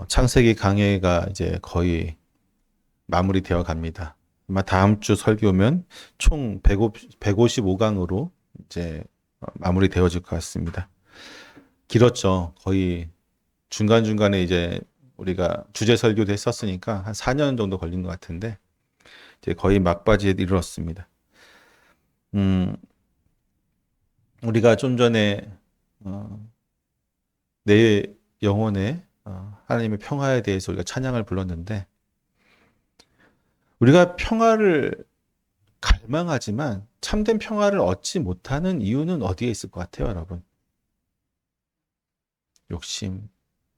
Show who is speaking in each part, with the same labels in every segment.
Speaker 1: 창세기 강해가 이제 거의 마무리되어 갑니다. 아마 다음 주 설교면 총 155강으로 이제 마무리되어질 것 같습니다. 길었죠. 거의 중간중간에 이제 우리가 주제 설교도 했었으니까 한 4년 정도 걸린 것 같은데 이제 거의 막바지에 이르렀습니다. 음, 우리가 좀 전에 어, 내 영혼의 하나님의 평화에 대해서 우리가 찬양을 불렀는데 우리가 평화를 갈망하지만 참된 평화를 얻지 못하는 이유는 어디에 있을 것 같아요, 여러분? 욕심,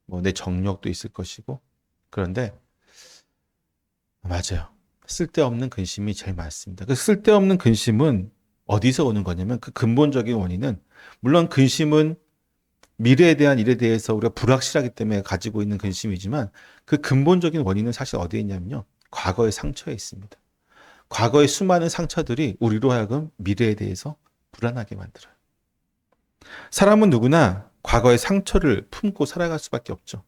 Speaker 1: 뭐 내 정력도 있을 것이고. 그런데 맞아요. 쓸데없는 근심이 제일 많습니다. 그 쓸데없는 근심은 어디서 오는 거냐면 그 근본적인 원인은 물론 근심은 미래에 대한 일에 대해서 우리가 불확실하기 때문에 가지고 있는 근심이지만 그 근본적인 원인은 사실 어디에 있냐면요. 과거의 상처에 있습니다. 과거의 수많은 상처들이 우리로 하여금 미래에 대해서 불안하게 만들어요. 사람은 누구나 과거의 상처를 품고 살아갈 수밖에 없죠.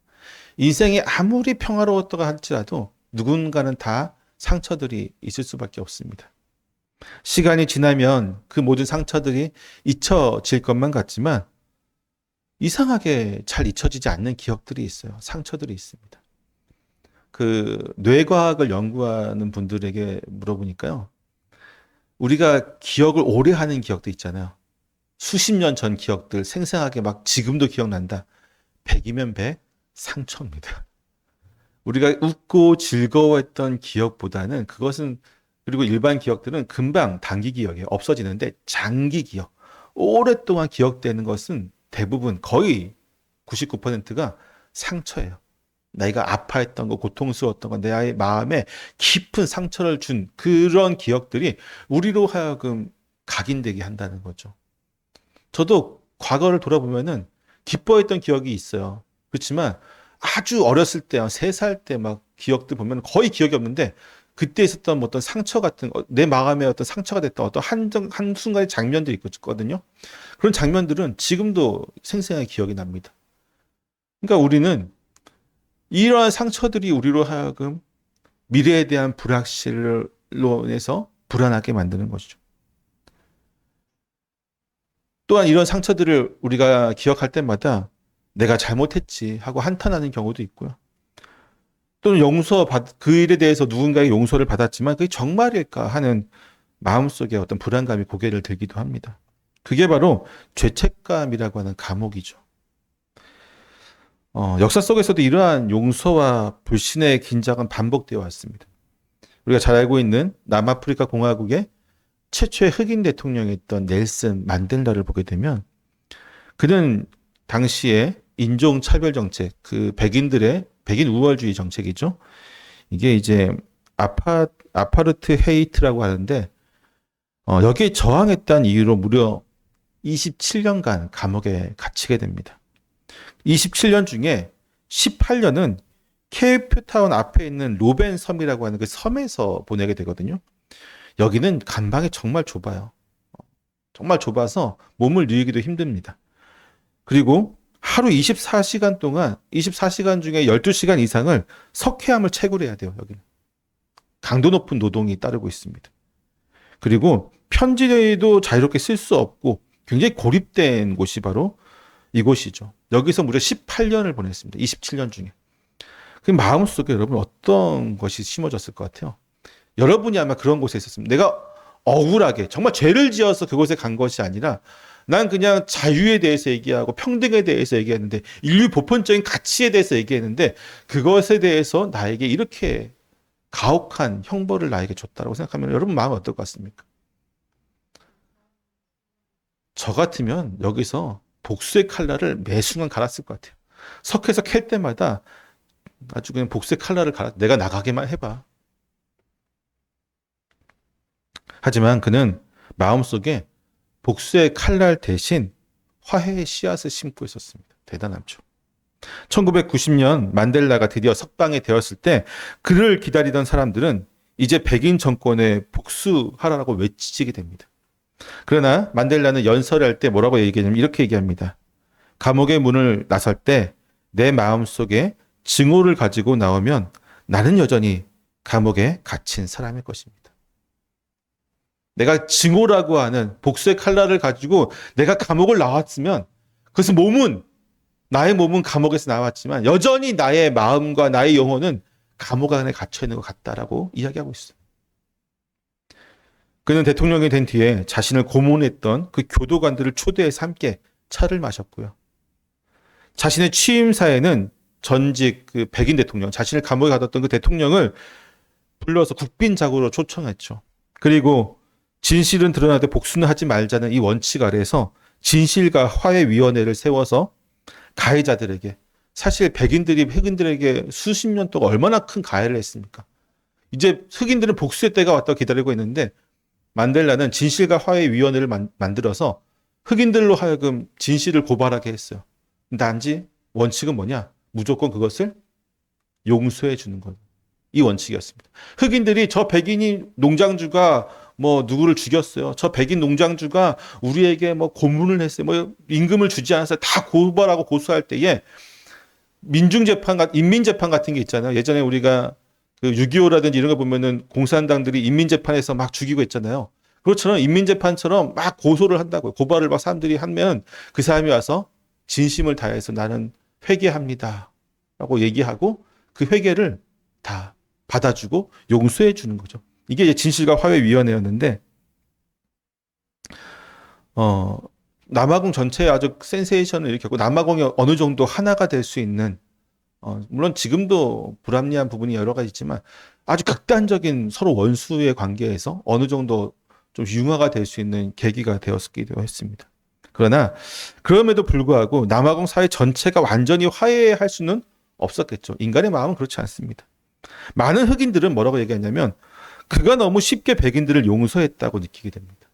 Speaker 1: 인생이 아무리 평화로웠다고 할지라도 누군가는 다 상처들이 있을 수밖에 없습니다. 시간이 지나면 그 모든 상처들이 잊혀질 것만 같지만 이상하게 잘 잊혀지지 않는 기억들이 있어요. 상처들이 있습니다. 그 뇌과학을 연구하는 분들에게 물어보니까요. 우리가 기억을 오래 하는 기억도 있잖아요. 수십 년 전 기억들 생생하게 막 지금도 기억난다. 100이면 100 상처입니다. 우리가 웃고 즐거워했던 기억보다는 그것은 그리고 일반 기억들은 금방 단기 기억이 없어지는데 장기 기억, 오랫동안 기억되는 것은 대부분 거의 99%가 상처예요. 내가 아파했던 거, 고통스러웠던 거, 내 아이의 마음에 깊은 상처를 준 그런 기억들이 우리로 하여금 각인되게 한다는 거죠. 저도 과거를 돌아보면은 기뻐했던 기억이 있어요. 그렇지만 아주 어렸을 때, 3살 때 막 기억들 보면 거의 기억이 없는데 그때 있었던 어떤 상처 같은, 내 마음에 어떤 상처가 됐던 어떤 한순간의 장면들이 있거든요. 그런 장면들은 지금도 생생하게 기억이 납니다. 그러니까 우리는 이러한 상처들이 우리로 하여금 미래에 대한 불확실로 인해서 불안하게 만드는 것이죠. 또한 이런 상처들을 우리가 기억할 때마다 내가 잘못했지 하고 한탄하는 경우도 있고요. 또는 그 일에 대해서 누군가의 용서를 받았지만 그게 정말일까 하는 마음속에 어떤 불안감이 고개를 들기도 합니다. 그게 바로 죄책감이라고 하는 감옥이죠. 역사 속에서도 이러한 용서와 불신의 긴장은 반복되어 왔습니다. 우리가 잘 알고 있는 남아프리카 공화국의 최초의 흑인 대통령이었던 넬슨 만델라를 보게 되면 그는 당시에 인종차별 정책, 그 백인 우월주의 정책이죠. 이게 이제 아파르트 헤이트라고 하는데 여기에 저항했다는 이유로 무려 27년간 감옥에 갇히게 됩니다. 27년 중에 18년은 케이프타운 앞에 있는 로벤 섬이라고 하는 그 섬에서 보내게 되거든요. 여기는 간방이 정말 좁아요. 정말 좁아서 몸을 누이기도 힘듭니다. 그리고 하루 24시간 동안 24시간 중에 12시간 이상을 석회암을 채굴해야 돼요. 여기는. 강도 높은 노동이 따르고 있습니다. 그리고 편지도 자유롭게 쓸 수 없고 굉장히 고립된 곳이 바로 이곳이죠. 여기서 무려 18년을 보냈습니다. 27년 중에. 그 마음속에 여러분 어떤 것이 심어졌을 것 같아요? 여러분이 아마 그런 곳에 있었습니다. 내가 억울하게 정말 죄를 지어서 그곳에 간 것이 아니라 난 그냥 자유에 대해서 얘기하고 평등에 대해서 얘기했는데 인류 보편적인 가치에 대해서 얘기했는데 그것에 대해서 나에게 이렇게 가혹한 형벌을 나에게 줬다고 생각하면 여러분 마음이 어떨 것 같습니까? 저 같으면 여기서 복수의 칼날을 매 순간 갈았을 것 같아요. 석회에서 캘 때마다 아주 그냥 복수의 칼날을 갈아 내가 나가게만 해봐. 하지만 그는 마음속에 복수의 칼날 대신 화해의 씨앗을 심고 있었습니다. 대단하죠. 1990년 만델라가 드디어 석방이 되었을 때 그를 기다리던 사람들은 이제 백인 정권에 복수하라고 외치게 됩니다. 그러나 만델라는 연설을 할 때 뭐라고 얘기하냐면 이렇게 얘기합니다. 감옥의 문을 나설 때 내 마음속에 증오를 가지고 나오면 나는 여전히 감옥에 갇힌 사람일 것입니다. 내가 증오라고 하는 복수의 칼날을 가지고 내가 감옥을 나왔으면, 그래서 나의 몸은 감옥에서 나왔지만 여전히 나의 마음과 나의 영혼은 감옥 안에 갇혀 있는 것 같다라고 이야기하고 있어요. 그는 대통령이 된 뒤에 자신을 고문했던 그 교도관들을 초대해서 함께 차를 마셨고요. 자신의 취임사에는 전직 그 백인 대통령, 자신을 감옥에 가뒀던 그 대통령을 불러서 국빈작으로 초청했죠. 그리고 진실은 드러나되 복수는 하지 말자는 이 원칙 아래에서 진실과 화해위원회를 세워서 가해자들에게, 사실 백인들이 흑인들에게 수십 년 동안 얼마나 큰 가해를 했습니까? 이제 흑인들은 복수의 때가 왔다고 기다리고 있는데 만델라는 진실과 화해위원회를 만들어서 흑인들로 하여금 진실을 고발하게 했어요. 단지 원칙은 뭐냐? 무조건 그것을 용서해 주는 것. 이 원칙이었습니다. 흑인들이 저 백인이 농장주가 뭐 누구를 죽였어요. 저 백인 농장주가 우리에게 뭐 고문을 했어요. 뭐 임금을 주지 않았어요. 다 고발하고 고소할 때에 인민재판 같은 게 있잖아요. 예전에 우리가 그 6.25라든지 이런 거 보면은 공산당들이 인민재판에서 막 죽이고 있잖아요. 그것처럼 인민재판처럼 막 고소를 한다고요. 고발을 막 사람들이 하면 그 사람이 와서 진심을 다해서 나는 회개합니다. 라고 얘기하고 그 회개를 다 받아주고 용서해 주는 거죠. 이게 이제 진실과 화해위원회였는데, 남아공 전체에 아주 센세이션을 일으켰고, 남아공이 어느 정도 하나가 될 수 있는, 물론 지금도 불합리한 부분이 여러 가지 있지만, 아주 극단적인 서로 원수의 관계에서 어느 정도 좀 융화가 될 수 있는 계기가 되었기도 했습니다. 그러나, 그럼에도 불구하고 남아공 사회 전체가 완전히 화해할 수는 없었겠죠. 인간의 마음은 그렇지 않습니다. 많은 흑인들은 뭐라고 얘기했냐면, 그가 너무 쉽게 백인들을 용서했다고 느끼게 됩니다.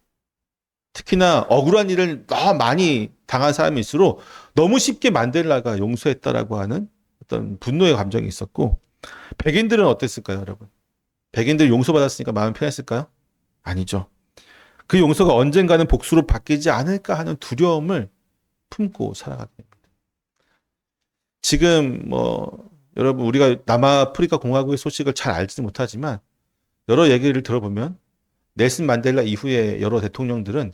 Speaker 1: 특히나 억울한 일을 너무 많이 당한 사람일수록 너무 쉽게 만델라가 용서했다라고 하는 어떤 분노의 감정이 있었고, 백인들은 어땠을까요, 여러분? 백인들 용서받았으니까 마음 편했을까요? 아니죠. 그 용서가 언젠가는 복수로 바뀌지 않을까 하는 두려움을 품고 살아가게 됩니다. 지금 여러분 우리가 남아프리카 공화국의 소식을 잘 알지는 못하지만 여러 얘기를 들어보면 넬슨 만델라 이후에 여러 대통령들은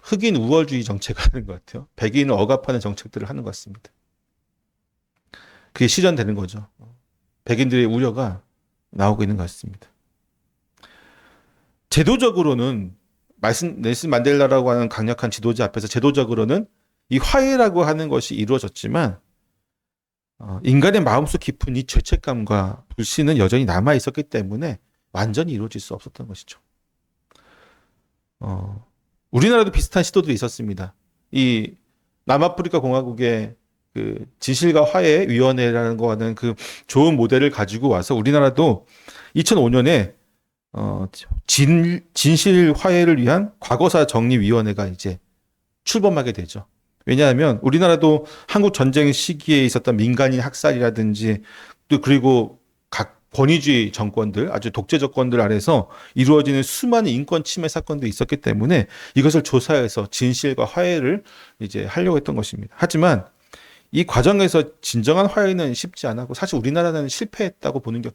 Speaker 1: 흑인 우월주의 정책을 하는 것 같아요. 백인을 억압하는 정책들을 하는 것 같습니다. 그게 실현되는 거죠. 백인들의 우려가 나오고 있는 것 같습니다. 제도적으로는 넬슨 만델라라고 하는 강력한 지도자 앞에서 제도적으로는 이 화해라고 하는 것이 이루어졌지만 인간의 마음속 깊은 이 죄책감과 불신은 여전히 남아 있었기 때문에 완전히 이루어질 수 없었던 것이죠. 우리나라도 비슷한 시도들이 있었습니다. 이 남아프리카 공화국의 그 진실과 화해 위원회라는 거는 그 좋은 모델을 가지고 와서 우리나라도 2005년에 진실 화해를 위한 과거사 정리 위원회가 이제 출범하게 되죠. 왜냐하면 우리나라도 한국 전쟁 시기에 있었던 민간인 학살이라든지 또 그리고 각 권위주의 정권들, 아주 독재 정권들 아래서 이루어지는 수많은 인권 침해 사건도 있었기 때문에 이것을 조사해서 진실과 화해를 이제 하려고 했던 것입니다. 하지만 이 과정에서 진정한 화해는 쉽지 않았고 사실 우리나라는 실패했다고 보는 게,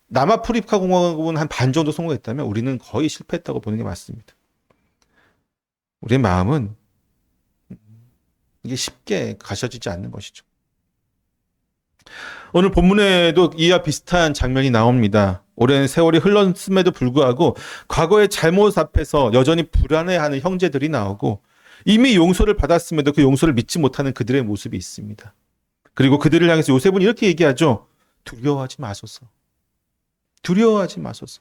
Speaker 1: 남아프리카 공화국은 한 반 정도 성공했다면 우리는 거의 실패했다고 보는 게 맞습니다. 우리의 마음은 이게 쉽게 가셔지지 않는 것이죠. 오늘 본문에도 이와 비슷한 장면이 나옵니다. 오랜 세월이 흘렀음에도 불구하고 과거의 잘못 앞에서 여전히 불안해하는 형제들이 나오고, 이미 용서를 받았음에도 그 용서를 믿지 못하는 그들의 모습이 있습니다. 그리고 그들을 향해서 요셉은 이렇게 얘기하죠. 두려워하지 마소서. 두려워하지 마소서.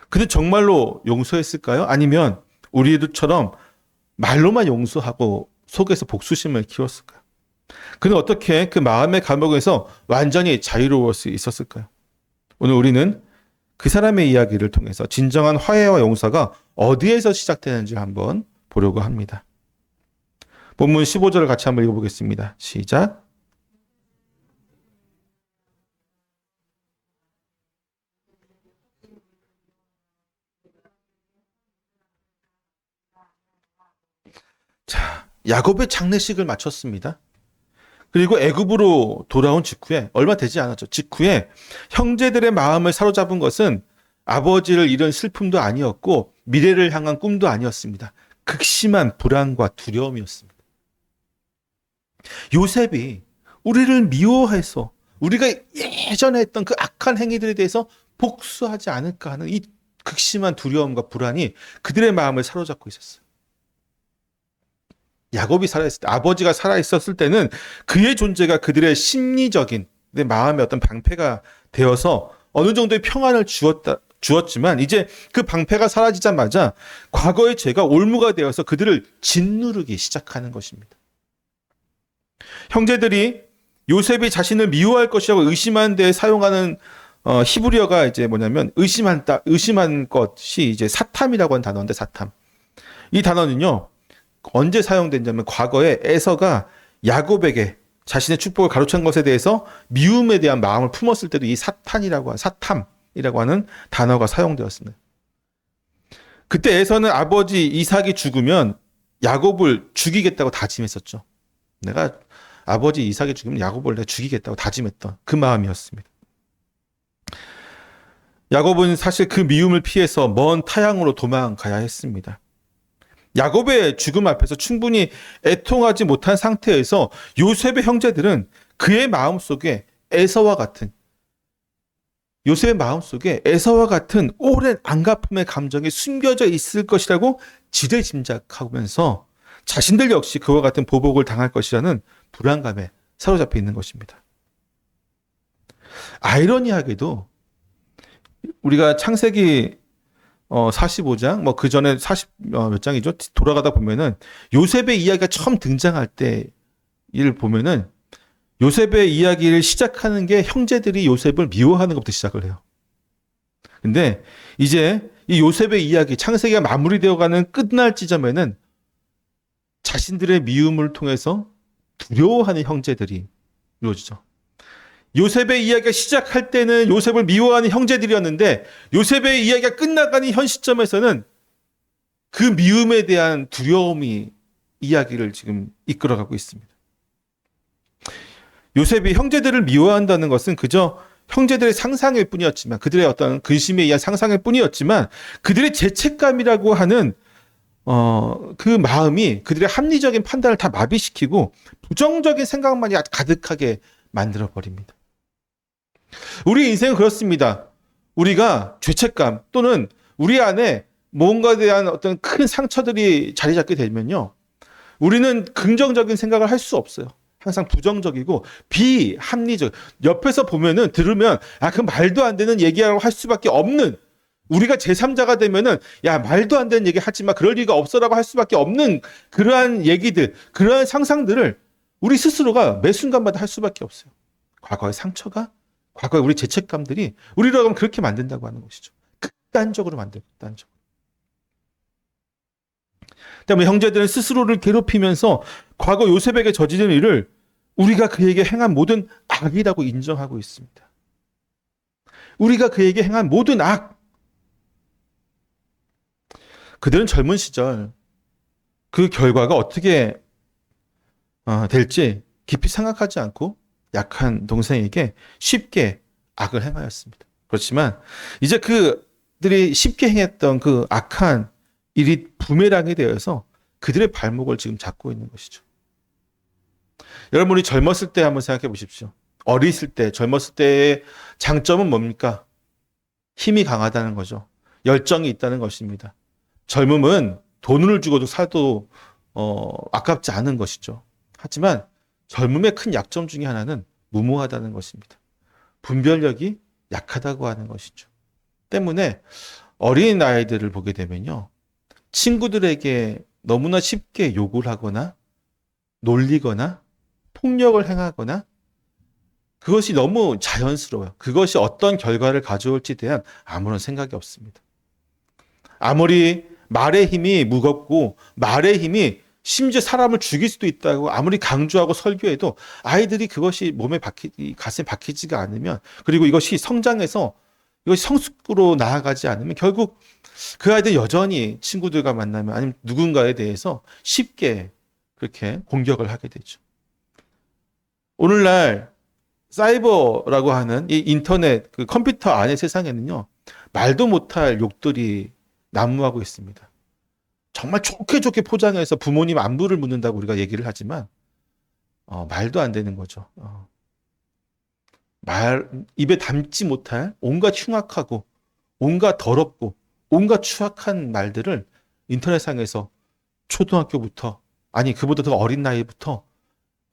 Speaker 1: 그는 정말로 용서했을까요? 아니면 우리들처럼 말로만 용서하고 속에서 복수심을 키웠을까요? 그는 어떻게 그 마음의 감옥에서 완전히 자유로울 수 있었을까요? 오늘 우리는 그 사람의 이야기를 통해서 진정한 화해와 용서가 어디에서 시작되는지 한번 보려고 합니다. 본문 15절을 같이 한번 읽어보겠습니다. 시작. 자, 야곱의 장례식을 마쳤습니다. 그리고 애굽으로 돌아온 직후에 얼마 되지 않았죠. 직후에 형제들의 마음을 사로잡은 것은 아버지를 잃은 슬픔도 아니었고 미래를 향한 꿈도 아니었습니다. 극심한 불안과 두려움이었습니다. 요셉이 우리를 미워해서 우리가 예전에 했던 그 악한 행위들에 대해서 복수하지 않을까 하는 이 극심한 두려움과 불안이 그들의 마음을 사로잡고 있었어요. 야곱이 살아있을 때, 아버지가 살아있었을 때는 그의 존재가 그들의 심리적인 내 마음의 어떤 방패가 되어서 어느 정도의 평안을 주었지만 이제 그 방패가 사라지자마자 과거의 죄가 올무가 되어서 그들을 짓누르기 시작하는 것입니다. 형제들이 요셉이 자신을 미워할 것이라고 의심한 데 사용하는 히브리어가 이제 뭐냐면 의심한 것이 이제 사탐이라고 하는 단어인데 사탐. 이 단어는요. 언제 사용된다면 과거에 에서가 야곱에게 자신의 축복을 가로챈 것에 대해서 미움에 대한 마음을 품었을 때도 이 사탐이라고 하는 단어가 사용되었습니다. 그때 에서는 아버지 이삭이 죽으면 야곱을 죽이겠다고 다짐했었죠. 내가 아버지 이삭이 죽으면 야곱을 내가 죽이겠다고 다짐했던 그 마음이었습니다. 야곱은 사실 그 미움을 피해서 먼 타향으로 도망가야 했습니다. 야곱의 죽음 앞에서 충분히 애통하지 못한 상태에서 요셉의 형제들은 그의 마음속에 요셉의 마음속에 에서와 같은 오랜 안갚음의 감정이 숨겨져 있을 것이라고 지레짐작하면서 자신들 역시 그와 같은 보복을 당할 것이라는 불안감에 사로잡혀 있는 것입니다. 아이러니하게도 우리가 창세기 45장, 그 전에 몇 장이죠? 돌아가다 보면은 요셉의 이야기가 처음 등장할 때를 보면은 요셉의 이야기를 시작하는 게 형제들이 요셉을 미워하는 것부터 시작을 해요. 근데 이제 이 요셉의 이야기, 창세기가 마무리되어 가는 끝날 지점에는 자신들의 미움을 통해서 두려워하는 형제들이 이루어지죠. 요셉의 이야기가 시작할 때는 요셉을 미워하는 형제들이었는데 요셉의 이야기가 끝나가는 현 시점에서는 그 미움에 대한 두려움이 이야기를 지금 이끌어가고 있습니다. 요셉이 형제들을 미워한다는 것은 그저 형제들의 상상일 뿐이었지만 그들의 어떤 근심에 의한 상상일 뿐이었지만 그들의 죄책감이라고 하는 그 마음이 그들의 합리적인 판단을 다 마비시키고 부정적인 생각만이 가득하게 만들어버립니다. 우리 인생은 그렇습니다. 우리가 죄책감 또는 우리 안에 뭔가에 대한 어떤 큰 상처들이 자리 잡게 되면요. 우리는 긍정적인 생각을 할 수 없어요. 항상 부정적이고 비합리적. 옆에서 보면은 들으면 그 말도 안 되는 얘기라고 할 수밖에 없는 우리가 제3자가 되면은 야 말도 안 되는 얘기 하지 마. 그럴 리가 없어라고 할 수밖에 없는 그러한 얘기들, 그러한 상상들을 우리 스스로가 매 순간마다 할 수밖에 없어요. 과거의 상처가 과거의 우리 죄책감들이 우리로 하면 그렇게 만든다고 하는 것이죠. 극단적으로 만들고 극단적으로. 때문에 형제들은 스스로를 괴롭히면서 과거 요셉에게 저지른 일을 우리가 그에게 행한 모든 악이라고 인정하고 있습니다. 우리가 그에게 행한 모든 악. 그들은 젊은 시절 그 결과가 어떻게 될지 깊이 생각하지 않고 약한 동생에게 쉽게 악을 행하였습니다. 그렇지만 이제 그들이 쉽게 행했던 그 악한 일이 부메랑이 되어서 그들의 발목을 지금 잡고 있는 것이죠. 여러분이 젊었을 때 한번 생각해 보십시오. 어렸을 때, 젊었을 때의 장점은 뭡니까? 힘이 강하다는 거죠. 열정이 있다는 것입니다. 젊음은 돈을 주고도 사도 아깝지 않은 것이죠. 하지만 젊음의 큰 약점 중에 하나는 무모하다는 것입니다. 분별력이 약하다고 하는 것이죠. 때문에 어린 아이들을 보게 되면요. 친구들에게 너무나 쉽게 욕을 하거나 놀리거나 폭력을 행하거나 그것이 너무 자연스러워요. 그것이 어떤 결과를 가져올지에 대한 아무런 생각이 없습니다. 아무리 말의 힘이 무겁고 말의 힘이 심지어 사람을 죽일 수도 있다고 아무리 강조하고 설교해도 아이들이 그것이 가슴에 박히지가 않으면 그리고 이것이 성장해서 이것이 성숙으로 나아가지 않으면 결국 그 아이들 여전히 친구들과 만나면 아니면 누군가에 대해서 쉽게 그렇게 공격을 하게 되죠. 오늘날 사이버라고 하는 이 인터넷, 그 컴퓨터 안의 세상에는요, 말도 못할 욕들이 난무하고 있습니다. 정말 좋게 좋게 포장해서 부모님 안부를 묻는다고 우리가 얘기를 하지만, 말도 안 되는 거죠. 입에 담지 못할 온갖 흉악하고, 온갖 더럽고, 온갖 추악한 말들을 인터넷상에서 초등학교부터, 아니, 그보다 더 어린 나이부터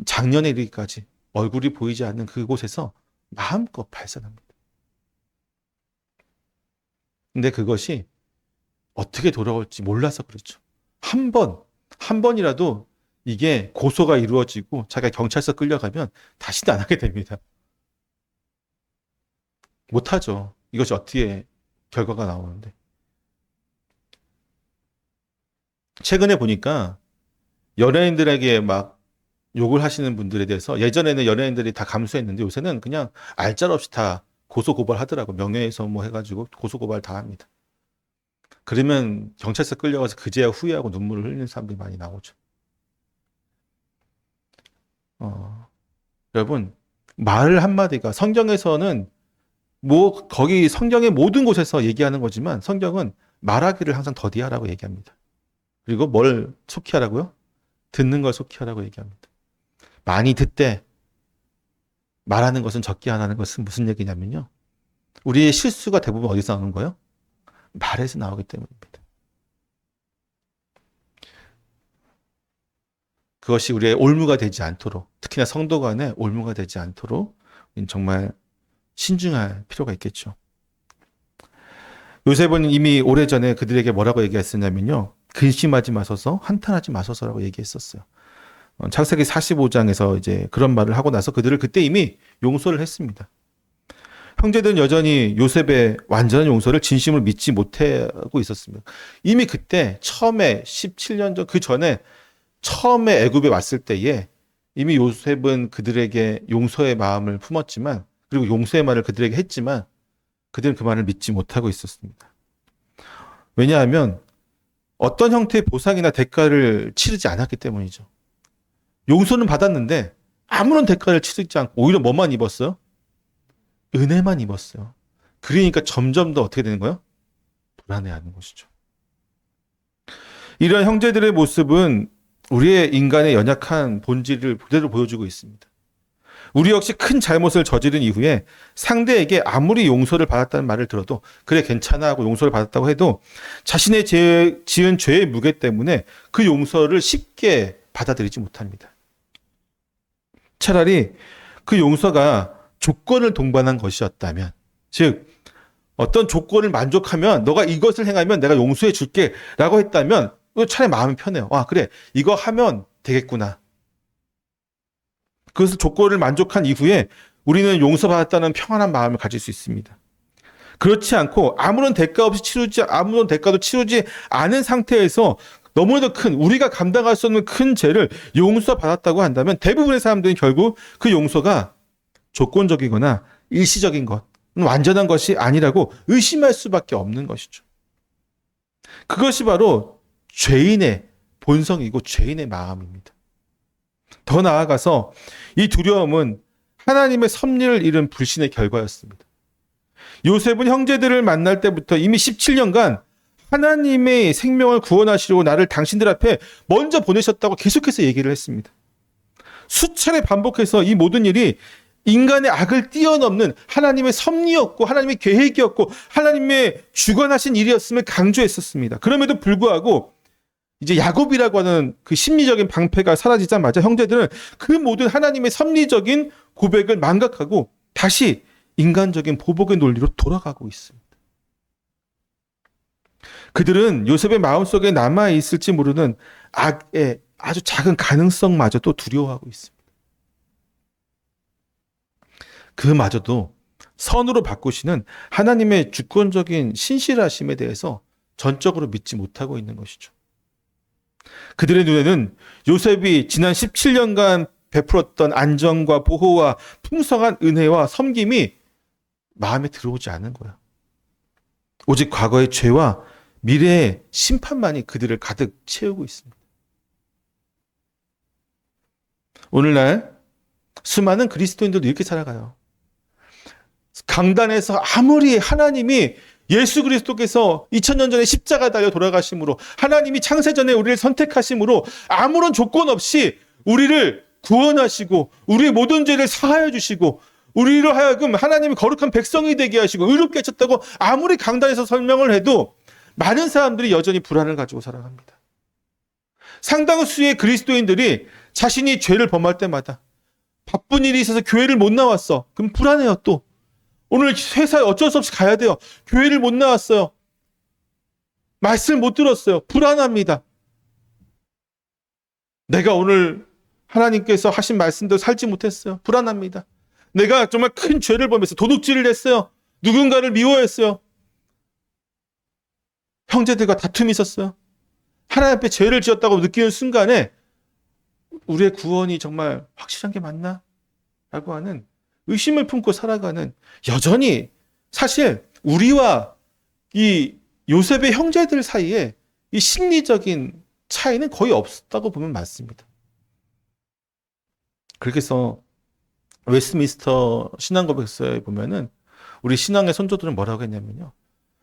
Speaker 1: 작년에 이르기까지 얼굴이 보이지 않는 그곳에서 마음껏 발산합니다. 근데 그것이 어떻게 돌아올지 몰라서 그렇죠. 한 번이라도 이게 고소가 이루어지고 자기가 경찰서 끌려가면 다시는 안 하게 됩니다. 못하죠. 이것이 어떻게 결과가 나오는데. 최근에 보니까 연예인들에게 막 욕을 하시는 분들에 대해서 예전에는 연예인들이 다 감수했는데 요새는 그냥 알짤없이 다 고소고발 하더라고. 명예훼손 뭐 해가지고 고소고발 다 합니다. 그러면 경찰서 끌려가서 그제야 후회하고 눈물을 흘리는 사람들이 많이 나오죠. 여러분, 말 한마디가 성경에서는 뭐 거기 성경의 모든 곳에서 얘기하는 거지만 성경은 말하기를 항상 더디하라고 얘기합니다. 그리고 뭘 속히 하라고요? 듣는 걸 속히 하라고 얘기합니다. 많이 듣되 말하는 것은 적게 안 하는 것은 무슨 얘기냐면요. 우리의 실수가 대부분 어디서 나오는 거예요? 말에서 나오기 때문입니다. 그것이 우리의 올무가 되지 않도록, 특히나 성도 간에 올무가 되지 않도록 정말 신중할 필요가 있겠죠. 요셉은 이미 오래전에 그들에게 뭐라고 얘기했었냐면요. 근심하지 마소서, 한탄하지 마소서라고 얘기했었어요. 창세기 45장에서 이제 그런 말을 하고 나서 그들을 그때 이미 용서를 했습니다. 형제들은 여전히 요셉의 완전한 용서를 진심으로 믿지 못하고 있었습니다. 이미 그때 처음에 17년 전 그 전에 처음에 애굽에 왔을 때에 이미 요셉은 그들에게 용서의 마음을 품었지만 그리고 용서의 말을 그들에게 했지만 그들은 그 말을 믿지 못하고 있었습니다. 왜냐하면 어떤 형태의 보상이나 대가를 치르지 않았기 때문이죠. 용서는 받았는데 아무런 대가를 치르지 않고 오히려 뭐만 입었어요? 은혜만 입었어요. 그러니까 점점 더 어떻게 되는 거예요? 불안해하는 것이죠. 이런 형제들의 모습은 우리의 인간의 연약한 본질을 그대로 보여주고 있습니다. 우리 역시 큰 잘못을 저지른 이후에 상대에게 아무리 용서를 받았다는 말을 들어도 그래 괜찮아 하고 용서를 받았다고 해도 자신의 지은 죄의 무게 때문에 그 용서를 쉽게 받아들이지 못합니다. 차라리 그 용서가 조건을 동반한 것이었다면, 즉 어떤 조건을 만족하면 너가 이것을 행하면 내가 용서해 줄게 라고 했다면 차라리 마음이 편해요. 아 그래 이거 하면 되겠구나. 그것을 조건을 만족한 이후에 우리는 용서받았다는 평안한 마음을 가질 수 있습니다. 그렇지 않고 아무런 대가도 치르지 않은 상태에서 너무나도 큰 우리가 감당할 수 없는 큰 죄를 용서받았다고 한다면 대부분의 사람들은 결국 그 용서가 조건적이거나 일시적인 것, 완전한 것이 아니라고 의심할 수밖에 없는 것이죠. 그것이 바로 죄인의 본성이고 죄인의 마음입니다. 더 나아가서 이 두려움은 하나님의 섭리를 잃은 불신의 결과였습니다. 요셉은 형제들을 만날 때부터 이미 17년간 하나님의 생명을 구원하시려고 나를 당신들 앞에 먼저 보내셨다고 계속해서 얘기를 했습니다. 수차례 반복해서 이 모든 일이 인간의 악을 뛰어넘는 하나님의 섭리였고 하나님의 계획이었고 하나님의 주관하신 일이었음을 강조했었습니다. 그럼에도 불구하고 이제 야곱이라고 하는 그 심리적인 방패가 사라지자마자 형제들은 그 모든 하나님의 섭리적인 고백을 망각하고 다시 인간적인 보복의 논리로 돌아가고 있습니다. 그들은 요셉의 마음속에 남아있을지 모르는 악의 아주 작은 가능성마저도 두려워하고 있습니다. 그마저도 선으로 바꾸시는 하나님의 주권적인 신실하심에 대해서 전적으로 믿지 못하고 있는 것이죠. 그들의 눈에는 요셉이 지난 17년간 베풀었던 안정과 보호와 풍성한 은혜와 섬김이 마음에 들어오지 않은 거야. 오직 과거의 죄와 미래의 심판만이 그들을 가득 채우고 있습니다. 오늘날 수많은 그리스도인들도 이렇게 살아가요. 강단에서 아무리 하나님이 예수 그리스도께서 2000년 전에 십자가 달려 돌아가심으로 하나님이 창세전에 우리를 선택하심으로 아무런 조건 없이 우리를 구원하시고 우리의 모든 죄를 사하여 주시고 우리로 하여금 하나님이 거룩한 백성이 되게 하시고 의롭게 하셨다고 아무리 강단에서 설명을 해도 많은 사람들이 여전히 불안을 가지고 살아갑니다. 상당수의 그리스도인들이 자신이 죄를 범할 때마다 바쁜 일이 있어서 교회를 못 나왔어. 그럼 불안해요 또. 오늘 회사에 어쩔 수 없이 가야 돼요. 교회를 못 나왔어요. 말씀을 못 들었어요. 불안합니다. 내가 오늘 하나님께서 하신 말씀대로 살지 못했어요. 불안합니다. 내가 정말 큰 죄를 범해서 도둑질을 했어요. 누군가를 미워했어요. 형제들과 다툼이 있었어요. 하나님 앞에 죄를 지었다고 느끼는 순간에 우리의 구원이 정말 확실한 게 맞나? 라고 하는 의심을 품고 살아가는, 여전히 사실 우리와 이 요셉의 형제들 사이에 이 심리적인 차이는 거의 없다고 보면 맞습니다. 그렇게 해서 웨스트민스터 신앙고백서에 보면은 우리 신앙의 선조들은 뭐라고 했냐면요.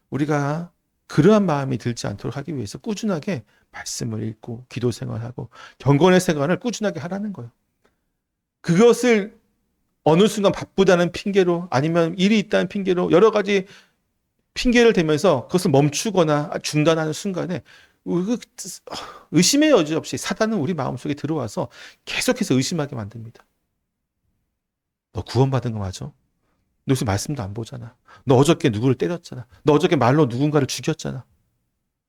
Speaker 1: 우리가 그러한 마음이 들지 않도록 하기 위해서 꾸준하게 말씀을 읽고 기도 생활하고 경건의 생활을 꾸준하게 하라는 거예요. 그것을 어느 순간 바쁘다는 핑계로 아니면 일이 있다는 핑계로 여러 가지 핑계를 대면서 그것을 멈추거나 중단하는 순간에 의심의 여지 없이 사단은 우리 마음속에 들어와서 계속해서 의심하게 만듭니다. 너 구원받은 거 맞아? 너 요새 말씀도 안 보잖아. 너 어저께 누구를 때렸잖아. 너 어저께 말로 누군가를 죽였잖아.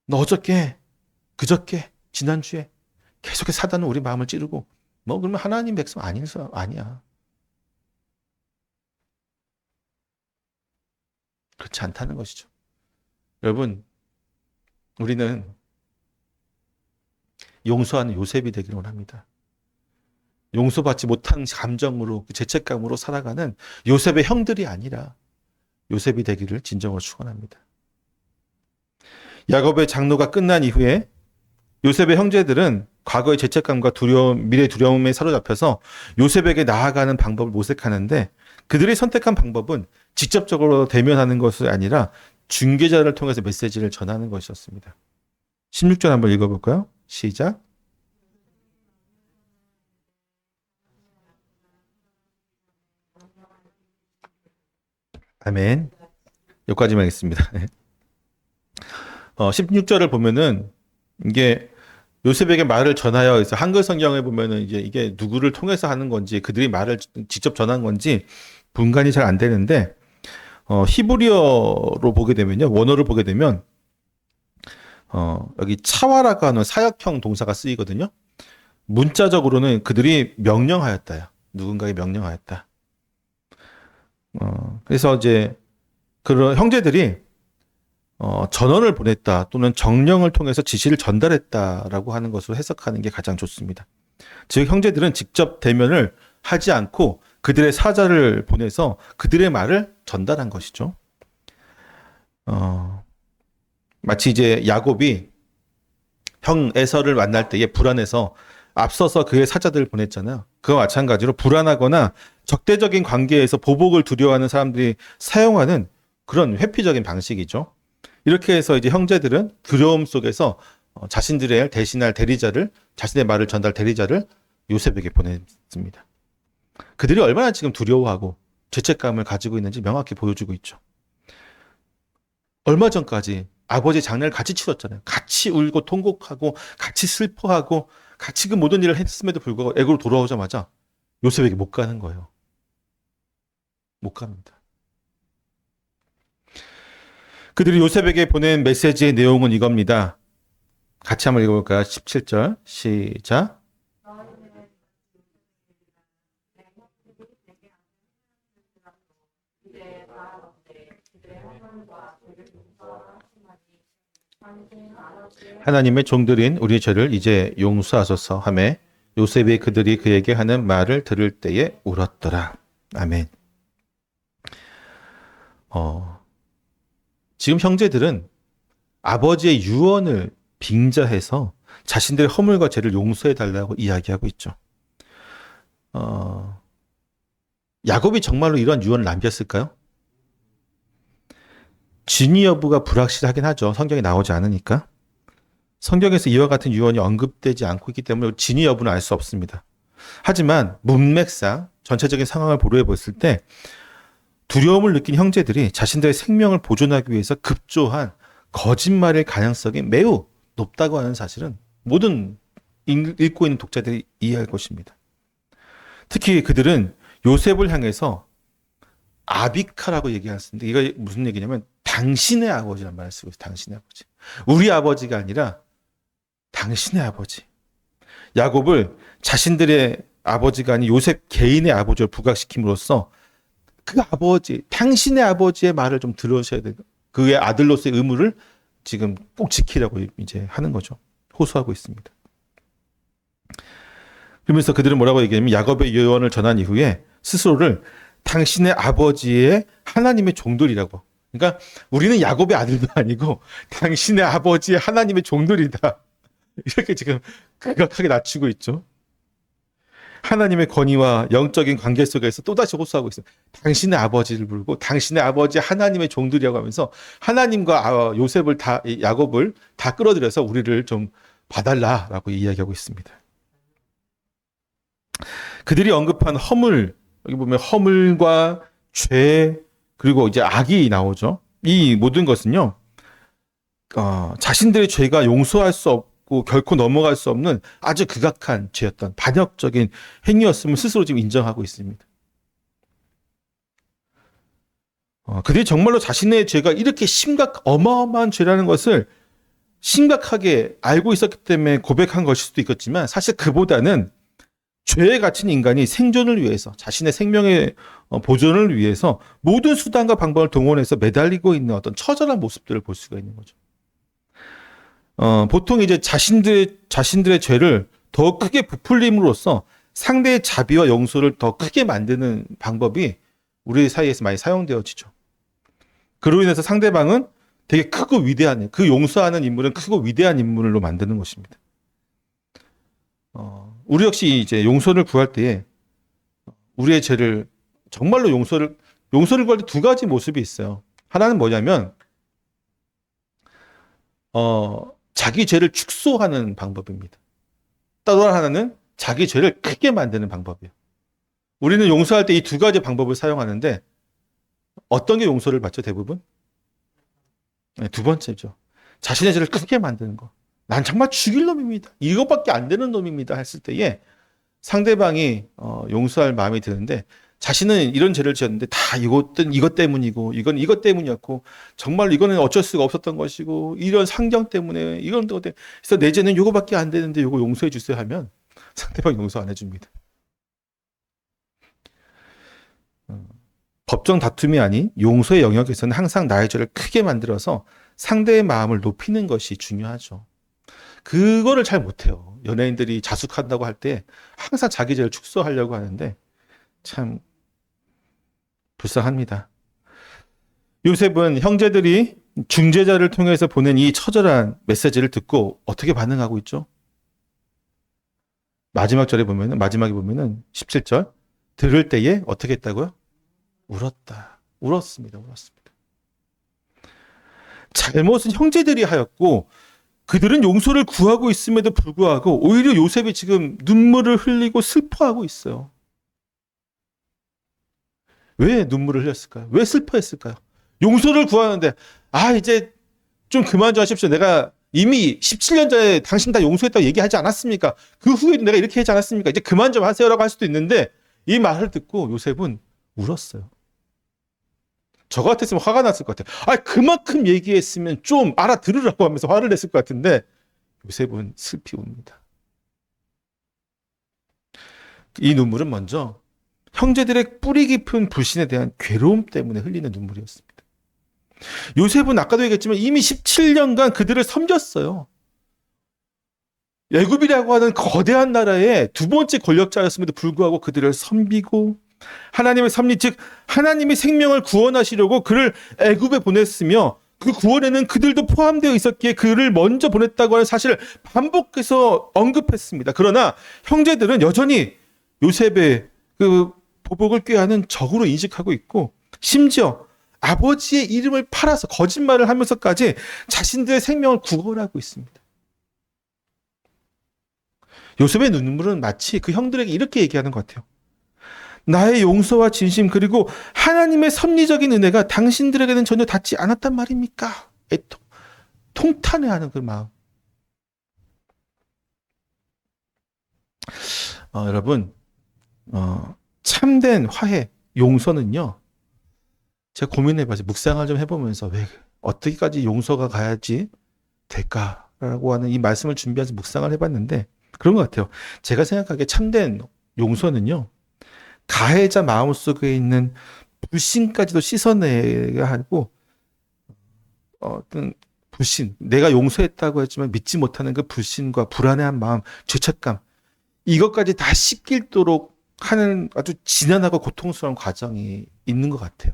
Speaker 1: 너 어저께, 그저께, 지난주에 계속해서 사단은 우리 마음을 찌르고 뭐 그러면 하나님 백성 아니야. 그렇지 않다는 것이죠. 여러분, 우리는 용서하는 요셉이 되기를 원합니다. 용서받지 못한 감정으로, 죄책감으로 살아가는 요셉의 형들이 아니라 요셉이 되기를 진정으로 축원합니다. 야곱의 장로가 끝난 이후에 요셉의 형제들은 과거의 죄책감과 두려움, 미래 두려움에 사로잡혀서 요셉에게 나아가는 방법을 모색하는데 그들이 선택한 방법은 직접적으로 대면하는 것이 아니라 중개자를 통해서 메시지를 전하는 것이었습니다. 16절 한번 읽어볼까요? 시작. 아멘. 여기까지만 하겠습니다. 16절을 보면은 이게 요셉에게 말을 전하여 있어. 한글 성경에 보면은 이게 누구를 통해서 하는 건지 그들이 말을 직접 전한 건지 분간이 잘 안 되는데 히브리어로 보게 되면요. 원어를 보게 되면 여기 차와라가 하는 사역형 동사가 쓰이거든요. 문자적으로는 그들이 명령하였다요. 누군가에게 명령하였다. 그래서 이제 그런 형제들이 전언을 보냈다 또는 정령을 통해서 지시를 전달했다라고 하는 것으로 해석하는 게 가장 좋습니다. 즉 형제들은 직접 대면을 하지 않고 그들의 사자를 보내서 그들의 말을 전달한 것이죠. 마치 이제 야곱이 형 에서를 만날 때에 불안해서 앞서서 그의 사자들을 보냈잖아요. 그와 마찬가지로 불안하거나 적대적인 관계에서 보복을 두려워하는 사람들이 사용하는 그런 회피적인 방식이죠. 이렇게 해서 이제 형제들은 두려움 속에서 자신들의 대신할 대리자를, 자신의 말을 전달 대리자를 요셉에게 보냈습니다. 그들이 얼마나 지금 두려워하고 죄책감을 가지고 있는지 명확히 보여주고 있죠. 얼마 전까지 아버지 장례를 같이 치렀잖아요. 같이 울고 통곡하고 같이 슬퍼하고 같이 그 모든 일을 했음에도 불구하고 애고로 돌아오자마자 요셉에게 못 가는 거예요. 못 갑니다. 그들이 요셉에게 보낸 메시지의 내용은 이겁니다. 같이 한번 읽어볼까요? 17절 시작. 하나님의 종들인 우리 죄를 이제 용서하소서 하매 요셉이 그들이 그에게 하는 말을 들을 때에 울었더라. 아멘. 지금 형제들은 아버지의 유언을 빙자해서 자신들의 허물과 죄를 용서해 달라고 이야기하고 있죠. 야곱이 정말로 이런 유언을 남겼을까요? 진위 여부가 불확실하긴 하죠. 성경에 나오지 않으니까. 성경에서 이와 같은 유언이 언급되지 않고 있기 때문에 진위 여부는 알 수 없습니다. 하지만 문맥상 전체적인 상황을 고려해 봤을 때 두려움을 느낀 형제들이 자신들의 생명을 보존하기 위해서 급조한 거짓말일 가능성이 매우 높다고 하는 사실은 모든 읽고 있는 독자들이 이해할 것입니다. 특히 그들은 요셉을 향해서 아비카라고 얘기하는데 이거 무슨 얘기냐면 당신의 아버지란 말을 쓰고 있어요. 당신의 아버지. 우리 아버지가 아니라 당신의 아버지. 야곱을 자신들의 아버지가 아닌 요셉 개인의 아버지를 부각시킴으로써 그 아버지, 당신의 아버지의 말을 좀 들으셔야 돼요. 그의 아들로서의 의무를 지금 꼭 지키려고 이제 하는 거죠. 호소하고 있습니다. 그러면서 그들은 뭐라고 얘기하냐면 야곱의 유언을 전한 이후에 스스로를 당신의 아버지의 하나님의 종들이라고. 그러니까 우리는 야곱의 아들도 아니고 당신의 아버지의 하나님의 종들이다. 이렇게 지금 극악하게 낮추고 있죠. 하나님의 권위와 영적인 관계 속에서 또다시 호소하고 있어요. 당신의 아버지를 부르고 당신의 아버지 하나님의 종들이라고 하면서 하나님과 요셉을 다 야곱을 다 끌어들여서 우리를 좀 봐달라라고 이야기하고 있습니다. 그들이 언급한 허물, 여기 보면 허물과 죄 그리고 이제 악이 나오죠. 이 모든 것은요. 자신들의 죄가 용서할 수 없고 결코 넘어갈 수 없는 아주 극악한 죄였던 반역적인 행위였음을 스스로 지금 인정하고 있습니다. 그들이 정말로 자신의 죄가 이렇게 어마어마한 죄라는 것을 심각하게 알고 있었기 때문에 고백한 것일 수도 있겠지만 사실 그보다는 죄에 갇힌 인간이 생존을 위해서 자신의 생명의 보존을 위해서 모든 수단과 방법을 동원해서 매달리고 있는 어떤 처절한 모습들을 볼 수가 있는 거죠. 보통 이제 자신들의 죄를 더 크게 부풀림으로써 상대의 자비와 용서를 더 크게 만드는 방법이 우리 사이에서 많이 사용되어지죠. 그로 인해서 상대방은 되게 크고 위대한, 그 용서하는 인물은 크고 위대한 인물로 만드는 것입니다. 우리 역시 이제 용서를 구할 때에 우리의 죄를 정말로 용서를 구할 때 두 가지 모습이 있어요. 하나는 뭐냐면 자기 죄를 축소하는 방법입니다. 또 하나는 자기 죄를 크게 만드는 방법이에요. 우리는 용서할 때 이 두 가지 방법을 사용하는데 어떤 게 용서를 받죠, 대부분? 네, 두 번째죠. 자신의 죄를 크게 만드는 거. 난 정말 죽일 놈입니다. 이것밖에 안 되는 놈입니다. 했을 때에 상대방이 용서할 마음이 드는데 자신은 이런 죄를 지었는데 다 이것 때문이고 이건 이것 때문이었고 정말 이거는 어쩔 수가 없었던 것이고 이런 상경 때문에 이런 것 때문에 그래서 내 죄는 이거밖에 안 되는데 이거 용서해 주세요 하면 상대방이 용서 안 해줍니다. 법정 다툼이 아닌 용서의 영역에서는 항상 나의 죄를 크게 만들어서 상대의 마음을 높이는 것이 중요하죠. 그거를 잘 못해요. 연예인들이 자숙한다고 할 때 항상 자기 죄를 축소하려고 하는데 참 불쌍합니다. 요셉은 형제들이 중재자를 통해서 보낸 이 처절한 메시지를 듣고 어떻게 반응하고 있죠? 마지막에 보면은 17절 들을 때에 어떻게 했다고요? 울었습니다. 잘못은 형제들이 하였고 그들은 용서를 구하고 있음에도 불구하고 오히려 요셉이 지금 눈물을 흘리고 슬퍼하고 있어요. 왜 눈물을 흘렸을까요? 왜 슬퍼했을까요? 용서를 구하는데 이제 좀 그만 좀 하십시오. 내가 이미 17년 전에 당신 다 용서했다고 얘기하지 않았습니까? 그 후에도 내가 이렇게 하지 않았습니까? 이제 그만 좀 하세요라고 할 수도 있는데 이 말을 듣고 요셉은 울었어요. 저 같았으면 화가 났을 것 같아요. 그만큼 얘기했으면 좀 알아들으라고 하면서 화를 냈을 것 같은데 요셉은 슬피 웁니다. 이 눈물은 먼저 형제들의 뿌리 깊은 불신에 대한 괴로움 때문에 흘리는 눈물이었습니다. 요셉은 아까도 얘기했지만 이미 17년간 그들을 섬겼어요. 애굽이라고 하는 거대한 나라의 두 번째 권력자였음에도 불구하고 그들을 섬기고 하나님의 섭리, 즉 하나님의 생명을 구원하시려고 그를 애굽에 보냈으며 그 구원에는 그들도 포함되어 있었기에 그를 먼저 보냈다고 하는 사실을 반복해서 언급했습니다. 그러나 형제들은 여전히 요셉의 그 보복을 꾀하는 적으로 인식하고 있고, 심지어 아버지의 이름을 팔아서 거짓말을 하면서까지 자신들의 생명을 구걸하고 있습니다. 요셉의 눈물은 마치 그 형들에게 이렇게 얘기하는 것 같아요. 나의 용서와 진심 그리고 하나님의 섭리적인 은혜가 당신들에게는 전혀 닿지 않았단 말입니까? 통탄해하는 그 마음. 여러분, 참된 화해, 용서는요. 제가 고민해봐서 묵상을 좀 해보면서 왜 어떻게까지 용서가 가야지 될까라고 하는 이 말씀을 준비해서 묵상을 해봤는데 그런 것 같아요. 제가 생각하기에 참된 용서는요. 가해자 마음속에 있는 불신까지도 씻어내야 하고 어떤 불신, 내가 용서했다고 했지만 믿지 못하는 그 불신과 불안해한 마음, 죄책감 이것까지 다 씻길도록 하는 아주 지난하고 고통스러운 과정이 있는 것 같아요.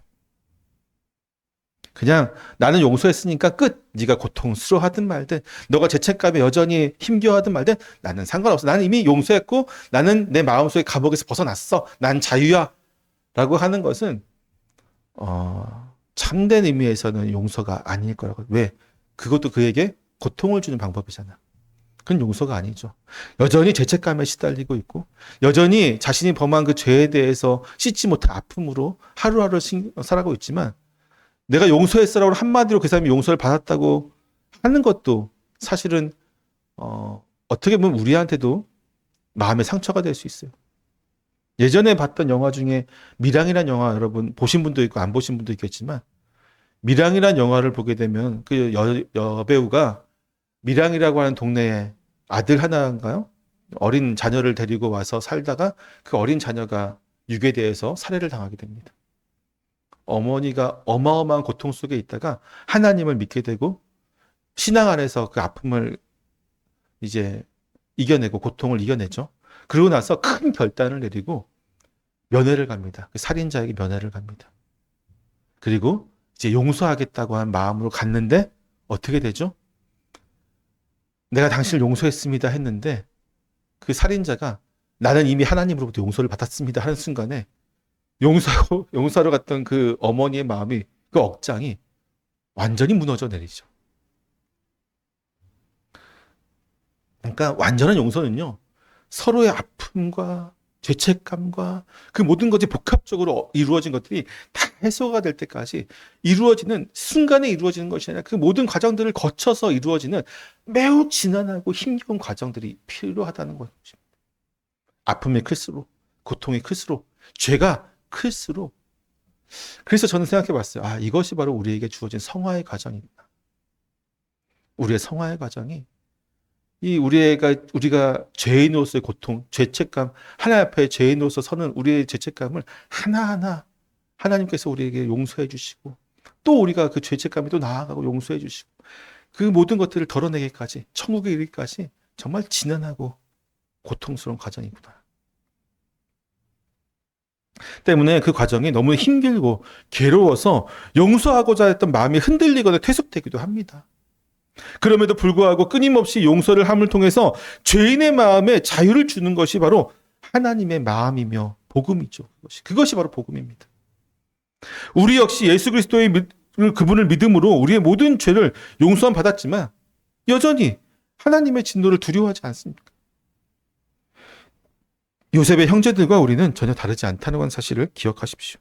Speaker 1: 그냥 나는 용서했으니까 끝. 네가 고통스러워하든 말든 너가 죄책감에 여전히 힘겨워하든 말든 나는 상관없어. 나는 이미 용서했고 나는 내 마음속의 감옥에서 벗어났어. 난 자유야. 라고 하는 것은 참된 의미에서는 용서가 아닐 거라고. 왜? 그것도 그에게 고통을 주는 방법이잖아. 그건 용서가 아니죠. 여전히 죄책감에 시달리고 있고 여전히 자신이 범한 그 죄에 대해서 씻지 못한 아픔으로 하루하루 살아가고 있지만 내가 용서했어라고 한마디로 그 사람이 용서를 받았다고 하는 것도 사실은 어떻게 보면 우리한테도 마음의 상처가 될 수 있어요. 예전에 봤던 영화 중에 미랑이라는 영화 여러분 보신 분도 있고 안 보신 분도 있겠지만 미랑이라는 영화를 보게 되면 그 여배우가 미랑이라고 하는 동네에 아들 하나인가요? 어린 자녀를 데리고 와서 살다가 그 어린 자녀가 유괴되어서 살해를 당하게 됩니다. 어머니가 어마어마한 고통 속에 있다가 하나님을 믿게 되고 신앙 안에서 그 아픔을 이제 이겨내고 고통을 이겨내죠. 그러고 나서 큰 결단을 내리고 면회를 갑니다. 그 살인자에게 면회를 갑니다. 그리고 이제 용서하겠다고 한 마음으로 갔는데 어떻게 되죠? 내가 당신을 용서했습니다 했는데 그 살인자가 나는 이미 하나님으로부터 용서를 받았습니다 하는 순간에 용서하러 갔던 그 어머니의 마음이 그 억장이 완전히 무너져 내리죠. 그러니까 완전한 용서는요. 서로의 아픔과 죄책감과 그 모든 것이 복합적으로 이루어진 것들이 다 해소가 될 때까지 이루어지는 순간에 이루어지는 것이 아니라 그 모든 과정들을 거쳐서 이루어지는 매우 지난하고 힘겨운 과정들이 필요하다는 것입니다. 아픔이 클수록 고통이 클수록 죄가 클수록 그래서 저는 생각해 봤어요. 이것이 바로 우리에게 주어진 성화의 과정입니다. 우리의 성화의 과정이 우리가 죄인으로서의 고통, 죄책감, 하나님 앞에 죄인으로서 서는 우리의 죄책감을 하나하나 하나님께서 우리에게 용서해 주시고 또 우리가 그 죄책감에 또 나아가고 용서해 주시고 그 모든 것들을 덜어내기까지 천국에 이르기까지 정말 지난하고 고통스러운 과정이구나. 때문에 그 과정이 너무 힘들고 괴로워서 용서하고자 했던 마음이 흔들리거나 퇴속되기도 합니다. 그럼에도 불구하고 끊임없이 용서를 함을 통해서 죄인의 마음에 자유를 주는 것이 바로 하나님의 마음이며 복음이죠. 그것이 바로 복음입니다. 우리 역시 예수 그리스도의 그분을 믿음으로 우리의 모든 죄를 용서함 받았지만 여전히 하나님의 진노를 두려워하지 않습니까? 요셉의 형제들과 우리는 전혀 다르지 않다는 사실을 기억하십시오.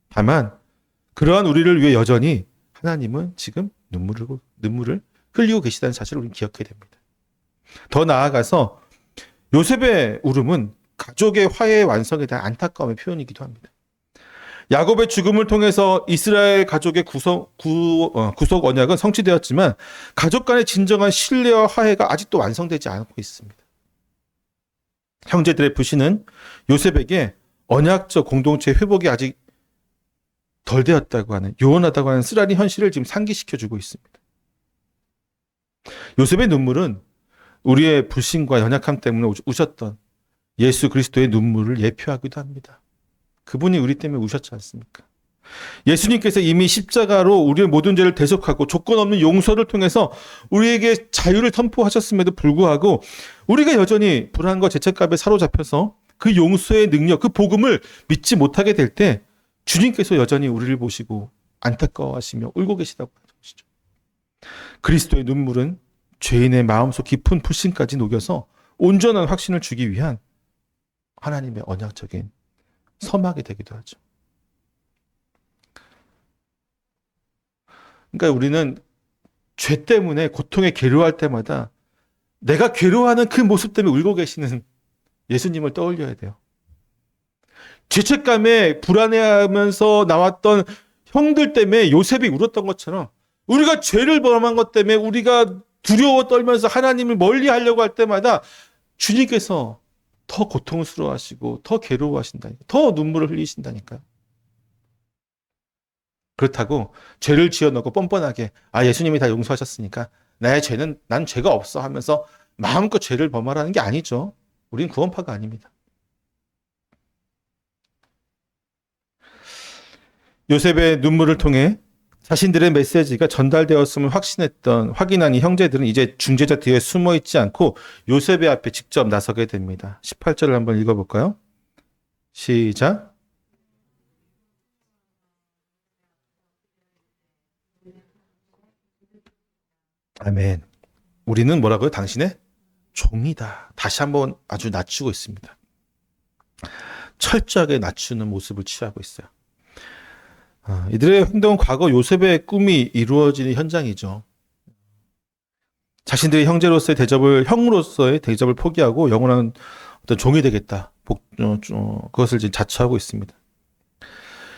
Speaker 1: 다만 그러한 우리를 위해 여전히 하나님은 지금 눈물을 흘리고 계시다는 사실을 우리는 기억해야 됩니다. 더 나아가서 요셉의 울음은 가족의 화해의 완성에 대한 안타까움의 표현이기도 합니다. 야곱의 죽음을 통해서 이스라엘 가족의 구속 언약은 성취되었지만 가족 간의 진정한 신뢰와 화해가 아직도 완성되지 않고 있습니다. 형제들의 불신은 요셉에게 언약적 공동체 회복이 아직 덜 되었다고 하는 요원하다고 하는 쓰라린 현실을 지금 상기시켜주고 있습니다. 요셉의 눈물은 우리의 불신과 연약함 때문에 우셨던 예수 그리스도의 눈물을 예표하기도 합니다. 그분이 우리 때문에 우셨지 않습니까? 예수님께서 이미 십자가로 우리의 모든 죄를 대속하고 조건 없는 용서를 통해서 우리에게 자유를 선포하셨음에도 불구하고 우리가 여전히 불안과 죄책감에 사로잡혀서 그 용서의 능력, 그 복음을 믿지 못하게 될 때 주님께서 여전히 우리를 보시고 안타까워하시며 울고 계시다고 하는 것이죠. 그리스도의 눈물은 죄인의 마음속 깊은 불신까지 녹여서 온전한 확신을 주기 위한 하나님의 언약적인 서막이 되기도 하죠. 그러니까 우리는 죄 때문에 고통에 괴로워할 때마다 내가 괴로워하는 그 모습 때문에 울고 계시는 예수님을 떠올려야 돼요. 죄책감에 불안해하면서 나왔던 형들 때문에 요셉이 울었던 것처럼 우리가 죄를 범한 것 때문에 우리가 두려워 떨면서 하나님을 멀리 하려고 할 때마다 주님께서 더 고통스러워하시고 더 괴로워하신다니까, 더 눈물을 흘리신다니까요. 그렇다고 죄를 지어놓고 뻔뻔하게 예수님이 다 용서하셨으니까 나의 죄는 난 죄가 없어 하면서 마음껏 죄를 범하라는 게 아니죠. 우린 구원파가 아닙니다. 요셉의 눈물을 통해 자신들의 메시지가 전달되었음을 확인한 이 형제들은 이제 중재자 뒤에 숨어 있지 않고 요셉의 앞에 직접 나서게 됩니다. 18절을 한번 읽어볼까요? 시작. 아멘. 우리는 뭐라고요? 당신의 종이다. 다시 한번 아주 낮추고 있습니다. 철저하게 낮추는 모습을 취하고 있어요. 이들의 행동은 과거 요셉의 꿈이 이루어지는 현장이죠. 자신들의 형으로서의 대접을 포기하고 영원한 어떤 종이 되겠다. 그것을 이제 자처하고 있습니다.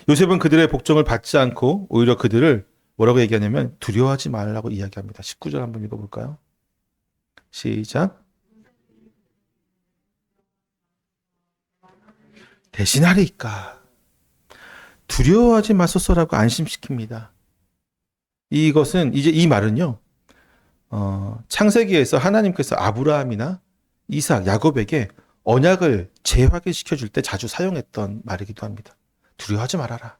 Speaker 1: 요셉은 그들의 복종을 받지 않고 오히려 그들을 뭐라고 얘기하냐면 두려워하지 말라고 이야기합니다. 19절 한번 읽어볼까요? 시작. 대신하리까. 두려워하지 마소서라고 안심시킵니다. 이것은 이제 이 말은요. 창세기에서 하나님께서 아브라함이나 이삭, 야곱에게 언약을 재확인시켜 줄 때 자주 사용했던 말이기도 합니다. 두려워하지 말아라.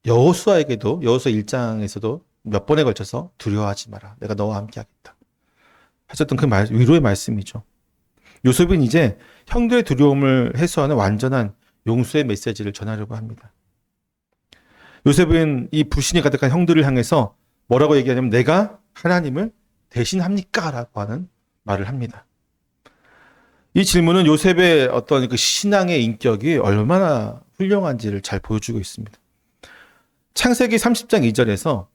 Speaker 1: 여호수아에게도 여호수아 1장에서도 몇 번에 걸쳐서 두려워하지 마라. 내가 너와 함께 하겠다. 하셨던 그 위로의 말씀이죠. 요셉은 이제 형들의 두려움을 해소하는 완전한 용서의 메시지를 전하려고 합니다. 요셉은 이 불신이 가득한 형들을 향해서 뭐라고 얘기하냐면 내가 하나님을 대신합니까? 라고 하는 말을 합니다. 이 질문은 요셉의 어떤 그 신앙의 인격이 얼마나 훌륭한지를 잘 보여주고 있습니다. 창세기 30장 2절에서